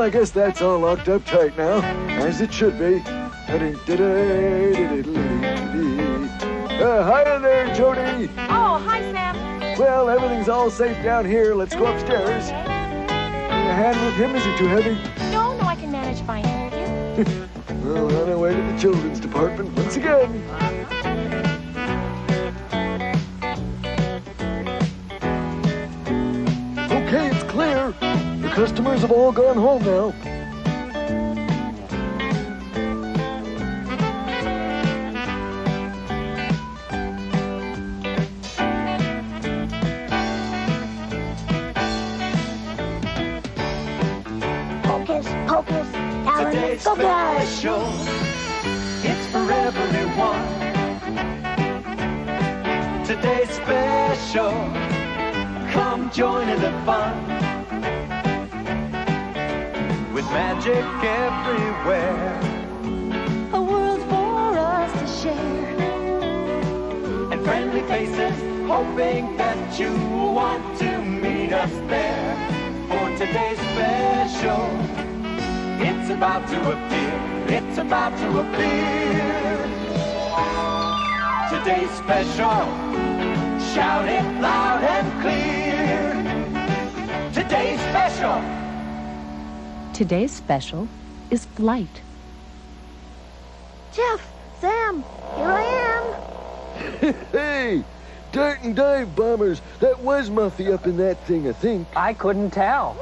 I guess that's all locked up tight now, as it should be. Hiya there, Jody. Oh, hi, Sam. Well, everything's all safe down here. Let's go upstairs. Your hand with him, is it too heavy? No, I can manage fine, thank you. Well, on our way to the children's department once again. Okay, it's clear. The customers have all gone home now. Hocus, Today's special, it's for everyone. Today's special, come join in the fun. With magic everywhere, a world for us to share. and friendly faces, hoping that you want to meet us there. For today's special, it's about to appear, it's about to appear. Today's special, shout it loud and clear. Today's special. Today's special is flight. Jeff, Sam, here I am. Hey, dart and dive bombers. That was Muffy up in that thing, I think. I couldn't tell.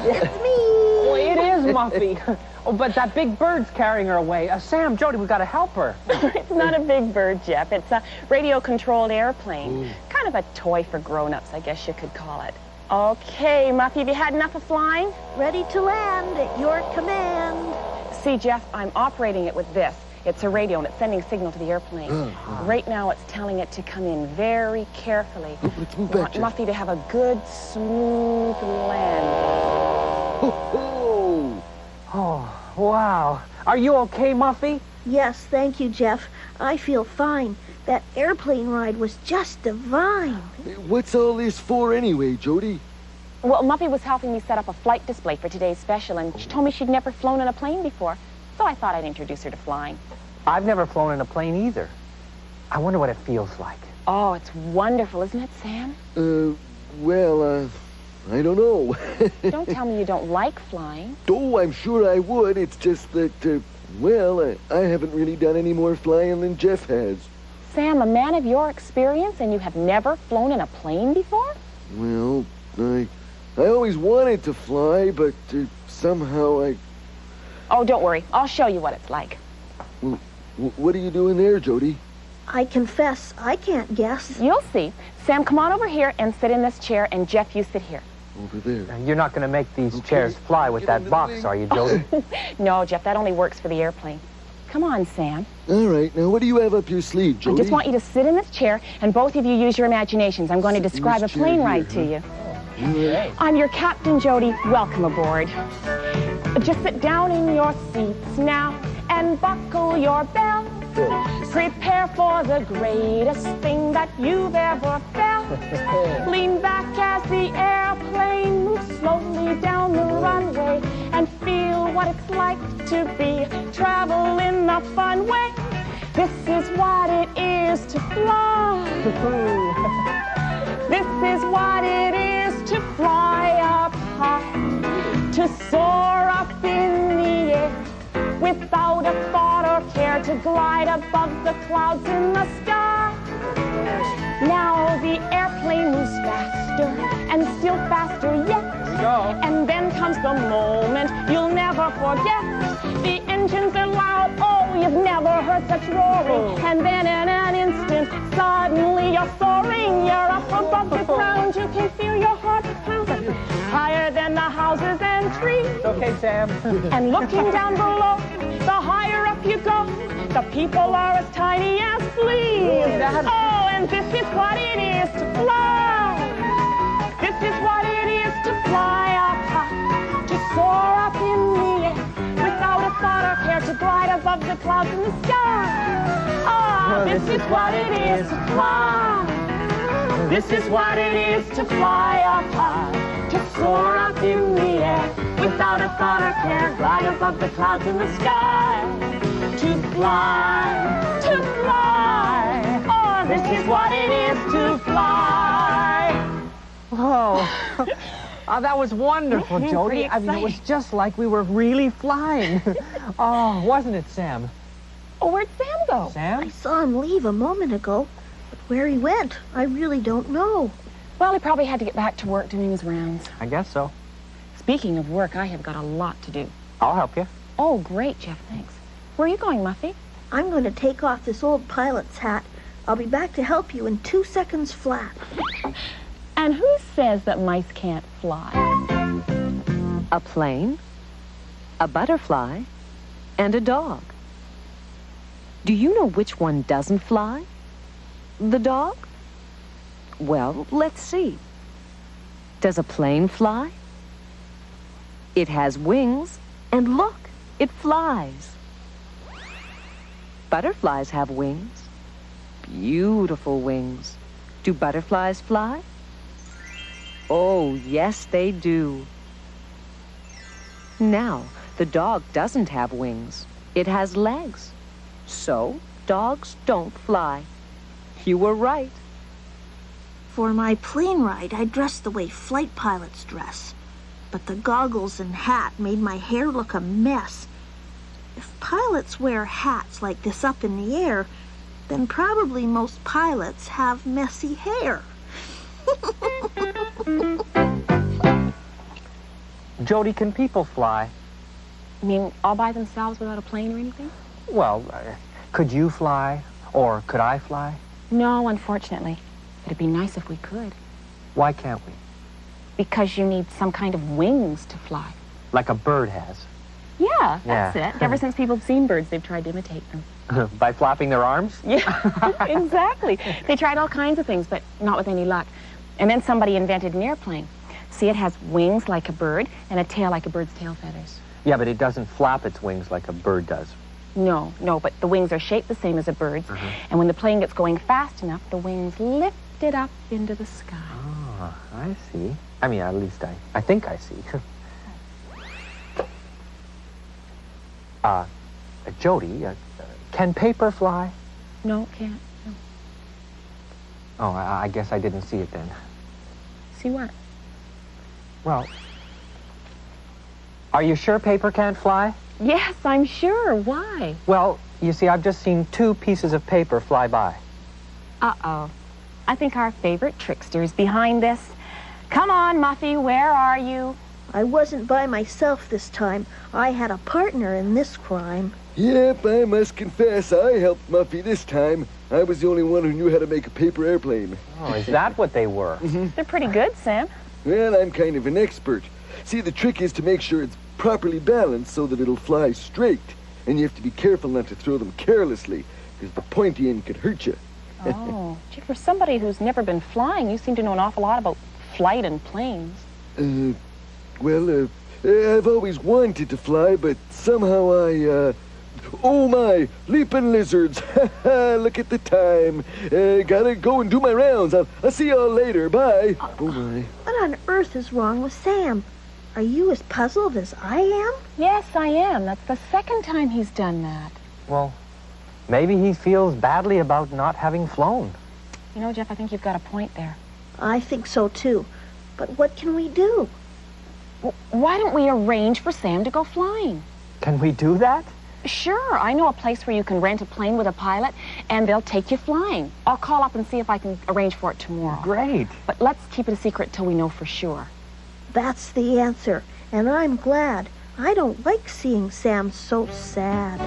It's me. Well, it is Muffy. Oh, but that big bird's carrying her away. Sam, Jody, we gotta help her. It's not a big bird, Jeff. It's a radio-controlled airplane. Ooh. Kind of a toy for grown-ups, I guess you could call it. Okay, Muffy, have you had enough of flying? Ready to land at your command. See, Jeff, I'm operating it with this. It's a radio, and it's sending signal to the airplane. Right now, it's telling it to come in very carefully. Let's move I back, want Jeff. Muffy to have a good, smooth landing. Oh, Oh, wow. Are you okay, Muffy? Yes, thank you, Jeff. I feel fine. That airplane ride was just divine. what's all this for anyway, Jody? Well, Muffy was helping me set up a flight display for today's special, and she told me she'd never flown in a plane before. So I thought I'd introduce her to flying. I've never flown in a plane either. I wonder what it feels like. Oh, it's wonderful, isn't it, Sam? Well, I don't know. Don't tell me you don't like flying. Oh, I'm sure I would. It's just that, I haven't really done any more flying than Jeff has. Sam, a man of your experience, and you have never flown in a plane before? Well, I always wanted to fly, but somehow I... Oh, don't worry. I'll show you what it's like. Well, what are you doing there, Jody? I confess, I can't guess. You'll see. Sam, come on over here and sit in this chair, and Jeff, you sit here. Over there. Now, you're not gonna make these chairs fly with that box, are you, Jody? No, Jeff, that only works for the airplane. Come on, Sam. All right, now what do you have up your sleeve, I Jody? just want you to sit in this chair, and both of you use your imaginations. I'm going to Sit in describe a this chair plane here, ride huh? to you. Right. I'm your captain, Jody. Welcome aboard. Just sit down in your seats now and buckle your belt. Prepare for the greatest thing that you've ever felt. Lean back as the airplane moves slowly down the runway and feel what it's like to be travel in a fun way. This is what it is to fly. This is what it is to fly up high, to soar up in the air without a thought or care, to glide above the clouds in the sky. Now the airplane moves faster and still faster yet. Here we go. And then comes the moment you'll never forget. The engines are loud, oh, you've never heard such roaring. And then in an instant, suddenly you're soaring. You're up above the ground, you can feel your heart pounding. Higher than the houses and trees. It's okay, Sam. And looking down below, the higher up you go, the people are as tiny as fleas. Oh, and this is what it is to fly. This is what it is to fly up high, to soar up in the air without a thought or care, to glide above the clouds in the sky. Ah, this is what it is to fly. This is what it is to fly up high. to soar up in the air without a thought or care, glide above the clouds in the sky. To fly, to fly. Oh, this is what it is to fly. Oh, oh, that was wonderful, Jody. I mean, it was just like we were really flying. Oh, wasn't it, Sam? Oh, where'd Sam go? Sam? I saw him leave a moment ago, but where he went, I really don't know. Well, he probably had to get back to work doing his rounds. I guess so. Speaking of work, I have got a lot to do. I'll help you. Oh, great, Jeff, thanks. Where are you going, Muffy? I'm going to take off this old pilot's hat. I'll be back to help you in 2 seconds flat. And who says that mice can't fly? A plane, a butterfly, and a dog. Do you know which one doesn't fly? The dog? Well, let's see. Does a plane fly? It has wings, and look, it flies. Butterflies have wings. Beautiful wings. Do butterflies fly? Oh, yes, they do. Now, the dog doesn't have wings. It has legs. So, dogs don't fly. You were right. For my plane ride, I dressed the way flight pilots dress. But the goggles and hat made my hair look a mess. If pilots wear hats like this up in the air, then probably most pilots have messy hair. Jody, can people fly? You mean all by themselves without a plane or anything? Well, could you fly? Or could I fly? No, unfortunately. It'd be nice if we could. Why can't we? Because you need some kind of wings to fly. Like a bird has. Yeah, that's Yeah. it. Ever since people have seen birds, they've tried to imitate them. By flapping their arms? Yeah, exactly. They tried all kinds of things, but not with any luck. And then somebody invented an airplane. See, it has wings like a bird and a tail like a bird's tail feathers. Yeah, but it doesn't flap its wings like a bird does. No, but the wings are shaped the same as a bird's. And when the plane gets going fast enough, the wings lift it up into the sky. Oh, I see. I mean, at least I think I see. Jody, can paper fly? No, can't. No. Oh, I guess I didn't see it then. See what? Well, are you sure paper can't fly? Yes, I'm sure. Why? Well, you see, I've just seen 2 pieces of paper fly by. Uh-oh. I think our favorite trickster's behind this. Come on, Muffy, where are you? I wasn't by myself this time. I had a partner in this crime. Yep, I must confess, I helped Muffy this time. I was the only one who knew how to make a paper airplane. Oh, is that what they were? They're pretty good, Sam. Well, I'm kind of an expert. See, the trick is to make sure it's properly balanced so that it'll fly straight. And you have to be careful not to throw them carelessly, because the pointy end could hurt you. Oh, gee, for somebody who's never been flying, you seem to know an awful lot about flight and planes. Well, I've always wanted to fly, but somehow oh my, leaping lizards. Look at the time. Gotta go and do my rounds. I'll see y'all later. Bye. Oh my. What on earth is wrong with Sam? Are you as puzzled as I am? Yes, I am. That's the second time he's done that. Well, maybe he feels badly about not having flown. You know, Jeff, I think you've got a point there. I think so too. But what can we do? Why don't we arrange for Sam to go flying? Can we do that? Sure, I know a place where you can rent a plane with a pilot, and they'll take you flying. I'll call up and see if I can arrange for it tomorrow. Great. But let's keep it a secret till we know for sure. That's the answer, and I'm glad. I don't like seeing Sam so sad.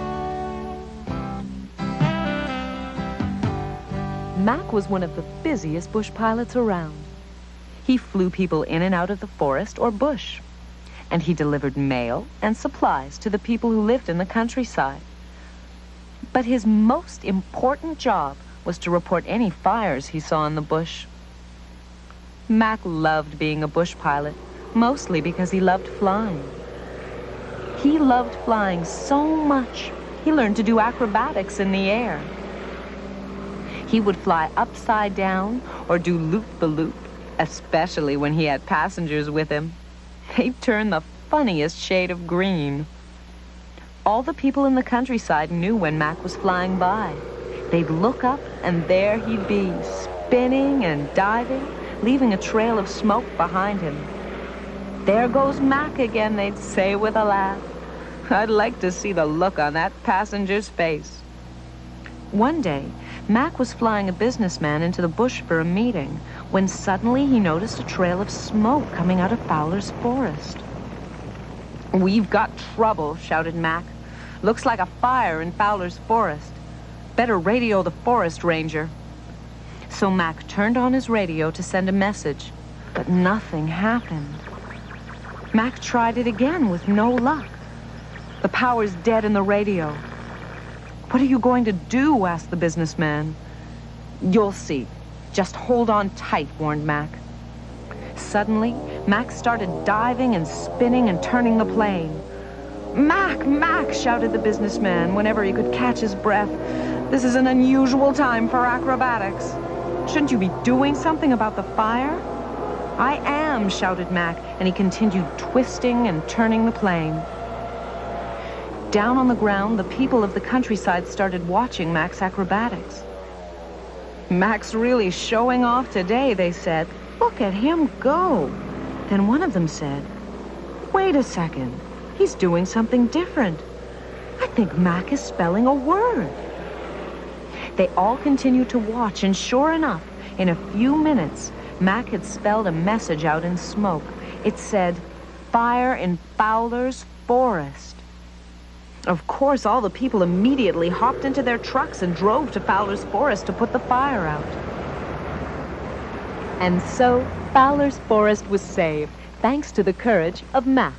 Mac was one of the busiest bush pilots around. He flew people in and out of the forest or bush, and he delivered mail and supplies to the people who lived in the countryside. But his most important job was to report any fires he saw in the bush. Mac loved being a bush pilot, mostly because he loved flying. He loved flying so much, he learned to do acrobatics in the air. He would fly upside down or do loop-the-loop, especially when he had passengers with him. They'd turn the funniest shade of green. All the people in the countryside knew when Mac was flying by. They'd look up, and there he'd be, spinning and diving, leaving a trail of smoke behind him. "There goes Mac again," they'd say with a laugh. I'd like to see the look on that passenger's face. One day, Mac was flying a businessman into the bush for a meeting when suddenly he noticed a trail of smoke coming out of Fowler's forest. "We've got trouble," shouted Mac. "Looks like a fire in Fowler's forest. Better radio the forest ranger." So Mac turned on his radio to send a message, but nothing happened. Mac tried it again with no luck. "The power's dead in the radio." "What are you going to do?" asked the businessman. "You'll see. Just hold on tight," warned Mac. Suddenly, Mac started diving and spinning and turning the plane. "Mac, Mac," shouted the businessman whenever he could catch his breath. "This is an unusual time for acrobatics. Shouldn't you be doing something about the fire?" "I am," shouted Mac, and he continued twisting and turning the plane. Down on the ground, the people of the countryside started watching Mac's acrobatics. "Mac's really showing off today," they said. "Look at him go." Then one of them said, "Wait a second. He's doing something different. I think Mac is spelling a word." They all continued to watch, and sure enough, in a few minutes, Mac had spelled a message out in smoke. It said, "Fire in Fowler's forest." Of course, all the people immediately hopped into their trucks and drove to Fowler's forest to put the fire out. And so, Fowler's forest was saved, thanks to the courage of Mac.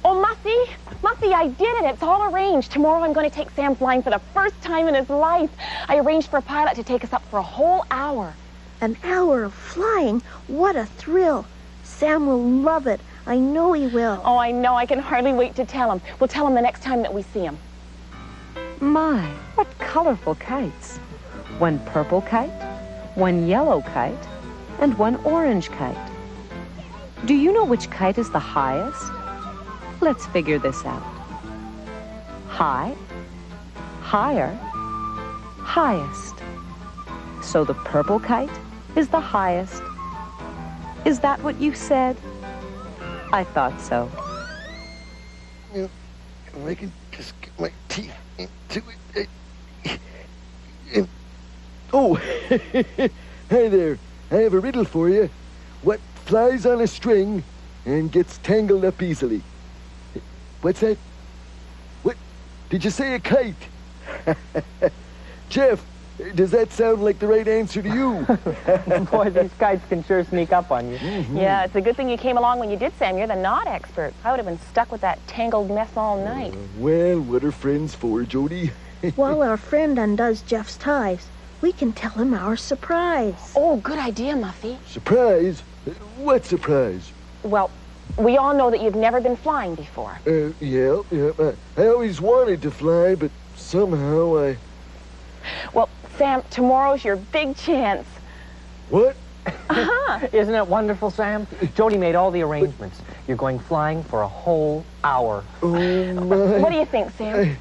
Oh, Muffy, I did it. It's all arranged. Tomorrow I'm going to take Sam flying for the first time in his life. I arranged for a pilot to take us up for a whole hour. An hour of flying? What a thrill. Sam will love it. I know he will. Oh, I know. I can hardly wait to tell him. We'll tell him the next time that we see him. My, what colorful kites. One purple kite, one yellow kite, and one orange kite. Do you know which kite is the highest? Let's figure this out. High, higher, highest. So the purple kite is the highest. Is that what you said? I thought so. You know, I can just get my teeth into it. Oh, hi there. I have a riddle for you. What flies on a string and gets tangled up easily? What's that? What? Did you say a kite? Jeff, does that sound like the right answer to you? Boy, these kites can sure sneak up on you. Mm-hmm. Yeah, it's a good thing you came along when you did, Sam. You're the knot expert. I would have been stuck with that tangled mess all night. Well, what are friends for, Jody? While our friend undoes Jeff's ties, we can tell him our surprise. Oh, good idea, Muffy. Surprise? What surprise? Well, we all know that you've never been flying before. Yeah. I always wanted to fly, but somehow I... Well, Sam, tomorrow's your big chance. What? Isn't it wonderful, Sam? Jody made all the arrangements. You're going flying for a whole hour. Oh, my... What do you think, Sam?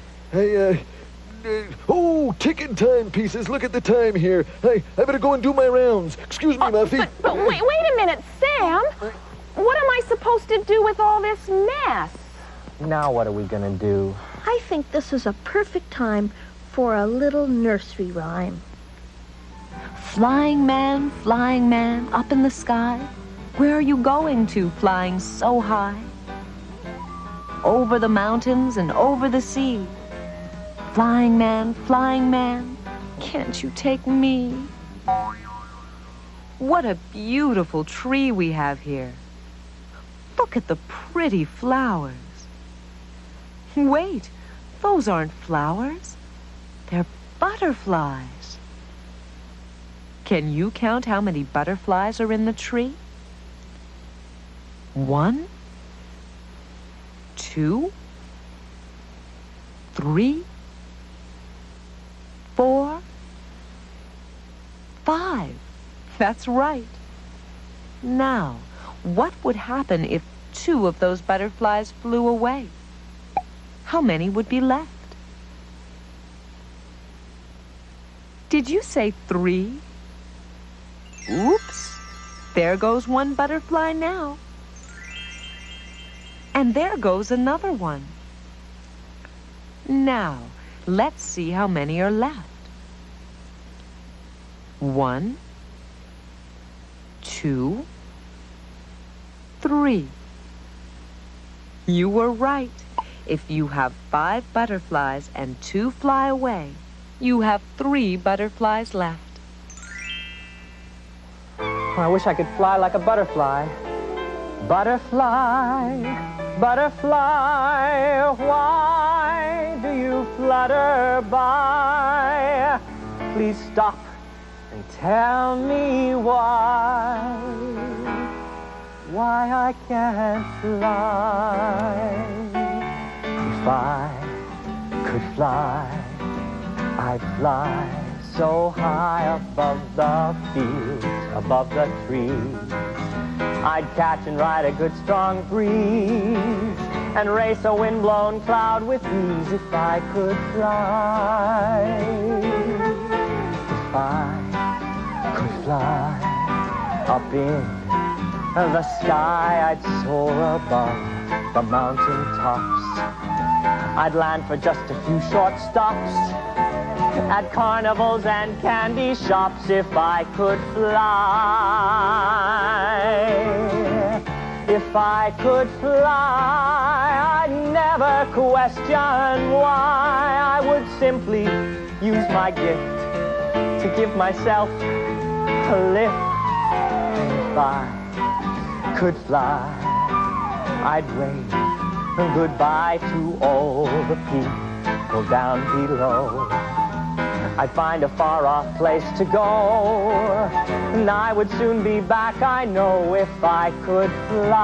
Oh, ticking timepieces. Look at the time here. I better go and do my rounds. Excuse me, Muffy. But wait a minute, Sam. What am I supposed to do with all this mess? Now what are we going to do? I think this is a perfect time for a little nursery rhyme. Flying man, up in the sky, where are you going to, flying so high? Over the mountains and over the sea. Flying man, can't you take me? What a beautiful tree we have here. Look at the pretty flowers. Wait, those aren't flowers. They're butterflies. Can you count how many butterflies are in the tree? 1, 2, 3, 4, 5. That's right. Now, what would happen if 2 of those butterflies flew away? How many would be left? Did you say 3? Oops. There goes one butterfly now. And there goes another one. Now, let's see how many are left. 1, 2, 3. You were right. If you have 5 butterflies and 2 fly away, you have 3 butterflies left. I wish I could fly like a butterfly. Butterfly, butterfly, why do you flutter by? Please stop and tell me why I can't fly. If I could fly, I'd fly so high above the fields, above the trees. I'd catch and ride a good strong breeze and race a windblown cloud with ease if I could fly. If I could fly up in the sky, I'd soar above the mountain tops. I'd land for just a few short stops at carnivals and candy shops if I could fly. If I could fly, I'd never question why. I would simply use my gift to give myself a lift. And if I could fly, I'd wave goodbye to all the people down below. I'd find a far-off place to go, and I would soon be back, I know, if I could fly.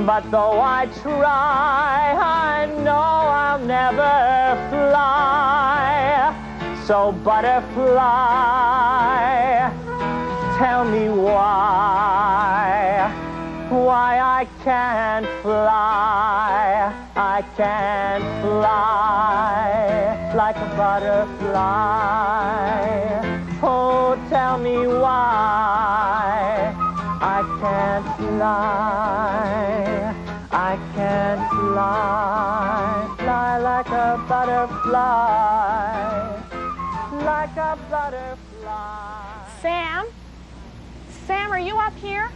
But though I try, I know I'll never fly. So butterfly, tell me why I can't fly. I can't fly like a butterfly. Oh, tell me why I can't fly. I can't fly like a butterfly, like a butterfly. Sam? Sam, are you up here?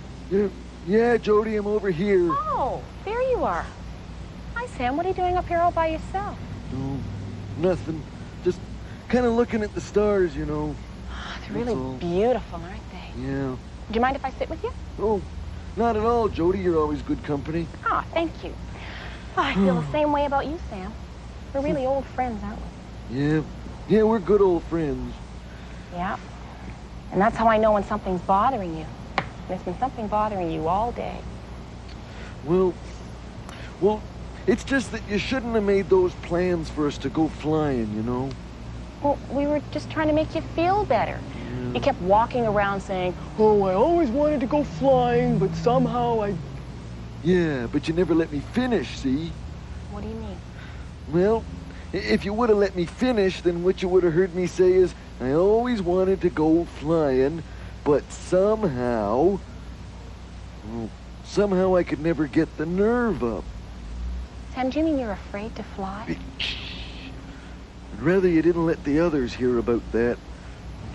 Yeah, Jody, I'm over here. Oh, there you are. Hi, Sam. What are you doing up here all by yourself? Oh, nothing. Just kind of looking at the stars, you know. They're really beautiful, aren't they? Yeah. Do you mind if I sit with you? Oh, not at all, Jody. You're always good company. Ah, thank you. Oh, I feel the same way about you, Sam. We're really old friends, aren't we? Yeah, we're good old friends. Yeah. And that's how I know when something's bothering you. There's been something bothering you all day. Well, it's just that you shouldn't have made those plans for us to go flying, you know? Well, we were just trying to make you feel better. Yeah. You kept walking around saying, oh, I always wanted to go flying, but somehow I... Yeah, but you never let me finish, see? What do you mean? Well, if you would have let me finish, then what you would have heard me say is, I always wanted to go flying, but somehow I could never get the nerve up. Sam, do you mean you're afraid to fly? I'd rather you didn't let the others hear about that.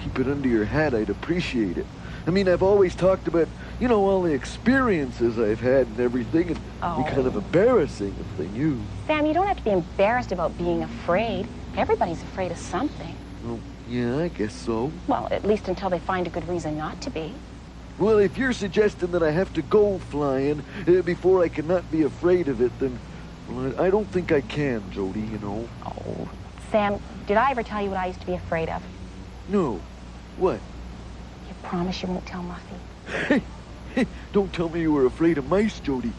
Keep it under your hat, I'd appreciate it. I mean, I've always talked about, you know, all the experiences I've had and everything, and it'd be kind of embarrassing if they knew. Sam, you don't have to be embarrassed about being afraid. Everybody's afraid of something. Well, yeah, I guess so. Well, at least until they find a good reason not to be. Well, if you're suggesting that I have to go flying before I can not be afraid of it, then well, I don't think I can, Jody, you know. Oh, Sam, did I ever tell you what I used to be afraid of? No. What? You promise you won't tell Muffy? Hey, don't tell me you were afraid of mice, Jody.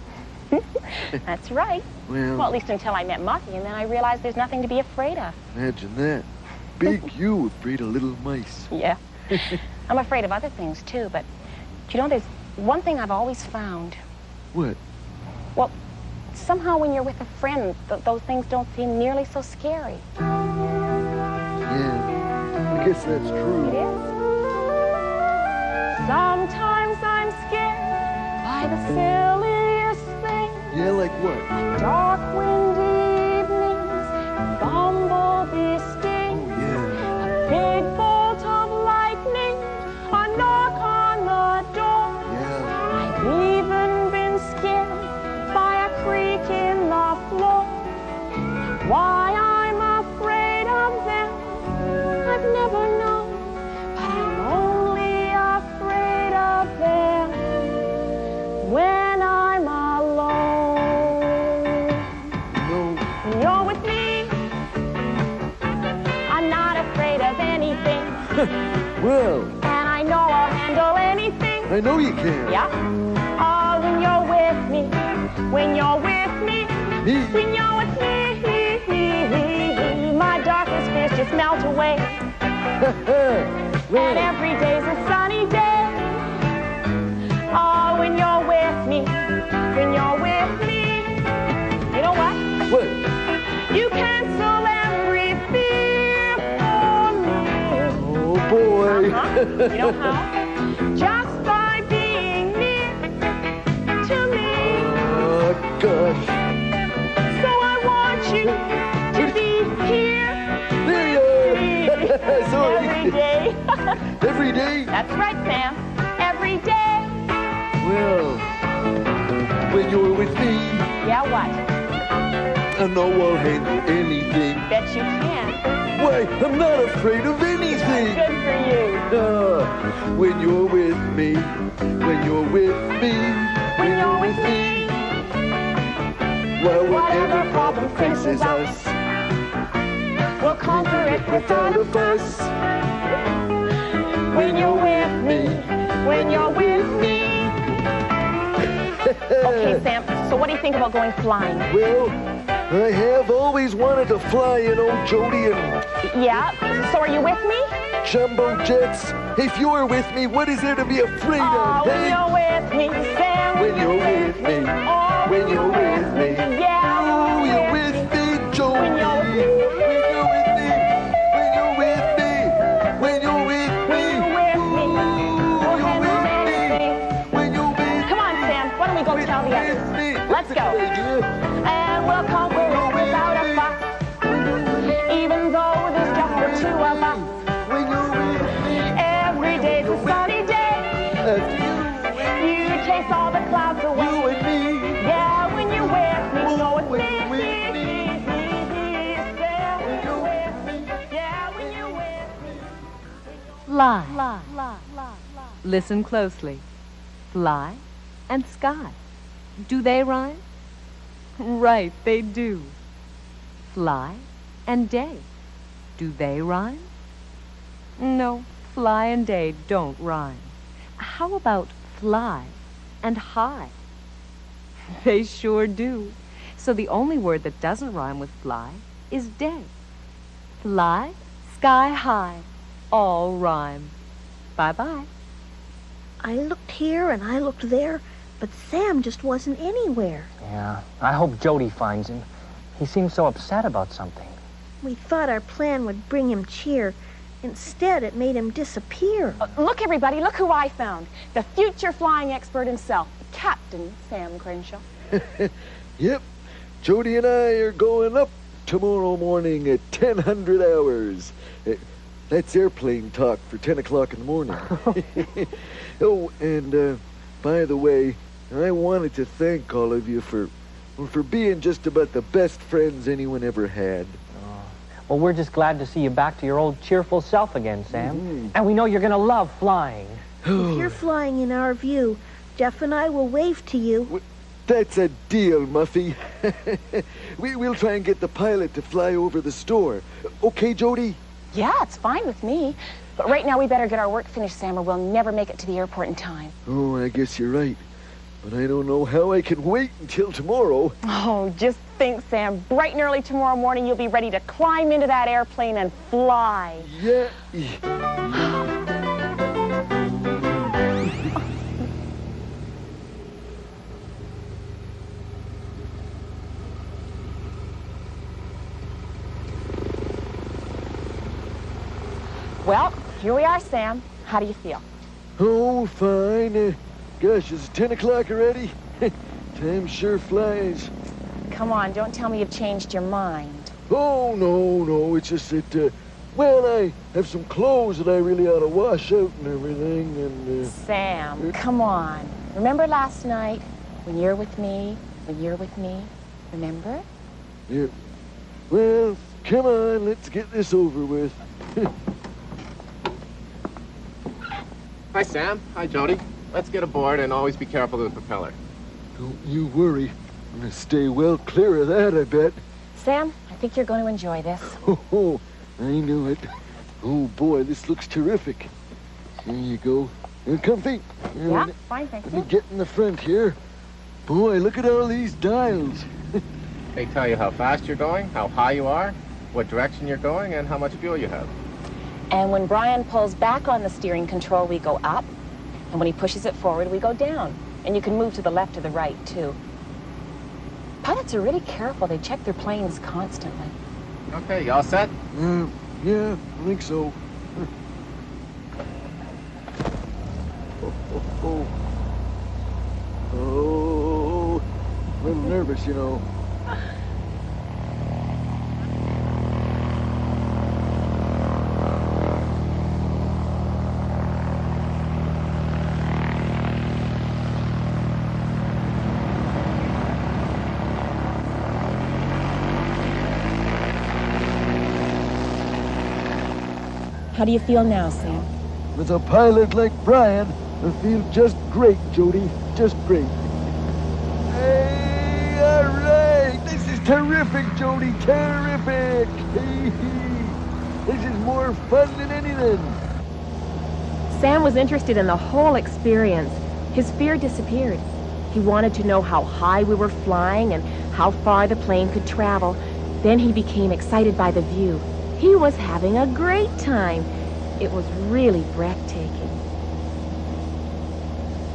That's right. Well, at least until I met Muffy, and then I realized there's nothing to be afraid of. Imagine that. Big you afraid of little mice. Yeah. I'm afraid of other things, too, but, you know, there's one thing I've always found. What? Well, somehow when you're with a friend, those things don't seem nearly so scary. Yeah, I guess that's true. It is. Sometimes I'm scared by the silliest things. Yeah, like what? Dark windy evenings, bumblebee stings, Oh, yeah. a big bolt of lightning, a knock on the door. Yeah. I've even been scared by a creak in the floor. Why I'm afraid of them, I've never known, but I'm only afraid of them when I'm alone. No. When you're with me, I'm not afraid of anything, Well, and I know I'll handle anything. I know you can. Yeah? Oh, when you're with me, when you're with me, Me? when you're with me, my darkest fears just melt away. And every day's a sunny day. Oh, when you're with me, when you're with me, you know what? What? You cancel every fear for me. Oh, boy. You know how? Just by being near to me. Oh, gosh. So I want you to be here There you are. Sorry. every day. Every day? That's right, Sam. Every day. Well, when you're with me, Yeah, what? I know I'll handle anything. Bet you can. Why, I'm not afraid of anything. Good for you. When you're with me, when you're with me, When you're with me, well, whatever problem faces us, we'll conquer it without a fuss. When you're with me, when you're with me. Okay, Sam, so what do you think about going flying? Well, I have always wanted to fly, you know, Jody, and Yeah? So are you with me? jumbo jets. If you're with me, what is there to be afraid Oh, of, when hey? you're with me, Sam. When you're with me, Oh, when you're with me. Yeah, Oh, you're with me, Jody. When you're with me. When you're with me, when you're with me, when you're with me. When you're with me, Ooh, we'll you're handle with me. anything. When you're with Come on, Sam, why don't we go tell the others? me. Let's go. And we'll conquer it without a fuss. Even though there's just the two of us. When you're with me, Every day's a sunny day. You chase all the clouds you away. and me. Yeah, when you're with me, so it's When me. you're with me. Yeah, when you're with me. Yeah, when you're with me. Fly. Listen closely. Fly and sky. Do they rhyme? Right, they do. Fly and day. Do they rhyme? No, fly and day don't rhyme. How about fly and high? They sure do. So the only word that doesn't rhyme with fly is day. Fly, sky high, all rhyme. Bye-bye. I looked here and I looked there, but Sam just wasn't anywhere. Yeah, I hope Jody finds him. He seems so upset about something. We thought our plan would bring him cheer. Instead, it made him disappear. Look, everybody, look who I found. The future flying expert himself, Captain Sam Crenshaw. Yep, Jody and I are going up tomorrow morning at 1000 hours. That's airplane talk for 10 o'clock in the morning. Oh, and by the way, I wanted to thank all of you for being just about the best friends anyone ever had. Well, we're just glad to see you back to your old cheerful self again, Sam. And we know you're going to love flying. If you're flying in our view, Jeff and I will wave to you. That's a deal, Muffy. We'll try and get the pilot to fly over the store. Okay, Jody? Yeah, it's fine with me. But right now we better get our work finished, Sam, or we'll never make it to the airport in time. Oh, I guess you're right. But I don't know how I can wait until tomorrow. Oh, just think, Sam. Bright and early tomorrow morning, you'll be ready to climb into that airplane and fly. Yeah. Well, here we are, Sam. How do you feel? Oh, fine. Gosh, it's 10 o'clock already? Time sure flies. Come on, don't tell me you've changed your mind. Oh, no. It's just that, well, I have some clothes that I really ought to wash out and everything, and, Sam, come on. Remember last night when you're with me, remember? Yeah. Well, come on, let's get this over with. Hi, Sam. Hi, Jody. Let's get aboard and always be careful of the propeller. Don't you worry. I'm gonna stay well clear of that, I bet. Sam, I think you're going to enjoy this. Oh, I knew it. Oh, boy, this looks terrific. There you go. Comfy. Yeah, fine, thank Let me you. get in the front here. Boy, look at all these dials. They tell you how fast you're going, how high you are, what direction you're going, and how much fuel you have. And when Brian pulls back on the steering control, we go up. And when he pushes it forward, we go down. And you can move to the left or the right, too. Pilots are really careful. They check their planes constantly. Okay, you all set? Yeah, I think so. Oh, a little nervous, you know. How do you feel now, Sam? With a pilot like Brian, I feel just great, Jody. Just great. Hey, all right. This is terrific, Jody. Terrific. This is more fun than anything. Sam was interested in the whole experience. His fear disappeared. He wanted to know how high we were flying and how far the plane could travel. Then he became excited by the view. He was having a great time. It was really breathtaking.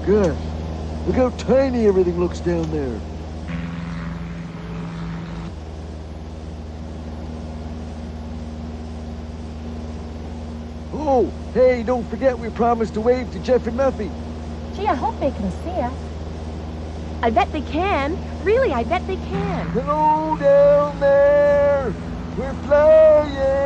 Gosh, look how tiny everything looks down there. Oh, hey, don't forget we promised to wave to Jeff and Muffy. Gee, I hope they can see us. I bet they can. Really, I bet they can. Hello down there. We're flying.